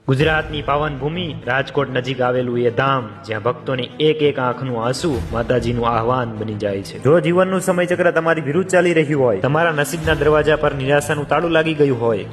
ગુજરાતની પાવન ભૂમિ રાજકોટ નજીક આવેલું એ ધામ જ્યાં ભક્તોની એક એક આંખનું આંસુ માતાજીનું આહવાન બની જાય છે। જો જીવનનું સમય ચક્ર તમારી વિરુદ્ધ ચાલી રહ્યું હોય, તમારા નસીબના દરવાજા પર નિરાશાનું તાળું લાગી ગયું હોય,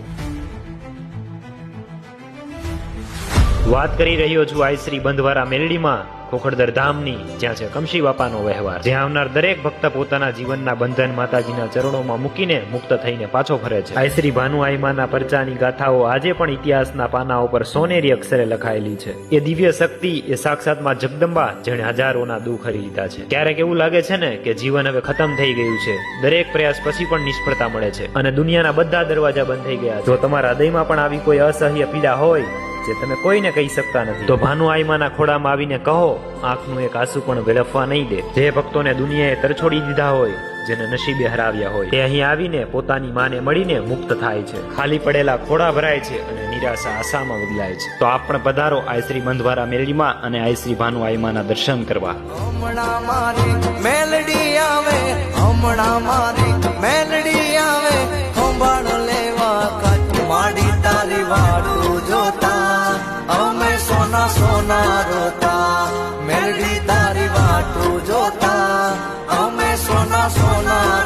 વાત કરી રહ્યો છું આઈ શ્રી બંધવારા મેલડીમાં ખોખડદર ધામની, જ્યાં છે કમશી બાપાનો વહેવાર, જ્યાં આવનાર દરેક ભક્ત પોતાના જીવનના બંધન માતાજીના ચરણોમાં મૂકીને મુક્ત થઈને પાછો ફરે છે। આઈ શ્રી ભાનુ આઈમાના પરચાની ગાથાઓ આજે પણ ઇતિહાસના પાના ઉપર સોનેરી અક્ષરે લખાયેલી છે। એ દિવ્ય શક્તિ, એ સાક્ષાતમાં જગદંબા જેણે હજારોના દુઃખ હરી લીધા છે। ક્યારેક એવું લાગે છે ને કે જીવન હવે ખતમ થઈ ગયું છે, દરેક પ્રયાસ પછી પણ નિષ્ફળતા મળે છે અને દુનિયાના બધા દરવાજા બંધ થઈ ગયા છે। જો તમારા હૃદયમાં પણ આવી કોઈ અસહ્ય પીડા હોય જે તમે કોઈને કહી શકતા નથી, તો ભાનુ આઈમાના ખોળામાં આવીને કહો, આંખનું એક આંસુ પણ વેડફવા નહીં દે। જે ભક્તોને દુનિયાએ તરછોડી દીધા હોય, જેને નસીબે હરાવ્યા હોય, તે અહીં આવીને પોતાની માને મળીને મુક્ત થાય છે, ખાલી પડેલા ખોળા ભરાય છે અને નિરાશા આશામાં બદલાય છે। તો આપ પણ પધારો આઈ શ્રી બંધવારા મેલડીમાં અને આઈ શ્રી ભાનુ આઈમાના દર્શન કરવા। હમણાં મારી મેલડી આવે, હમણાં મારી મેલડી આવે, સંભાળ લેવા કચમાડી તારી વાટું જોતા અમે સોના સોના રોતા, મેલડી તારી વાટું જોતા અમે સોના સોના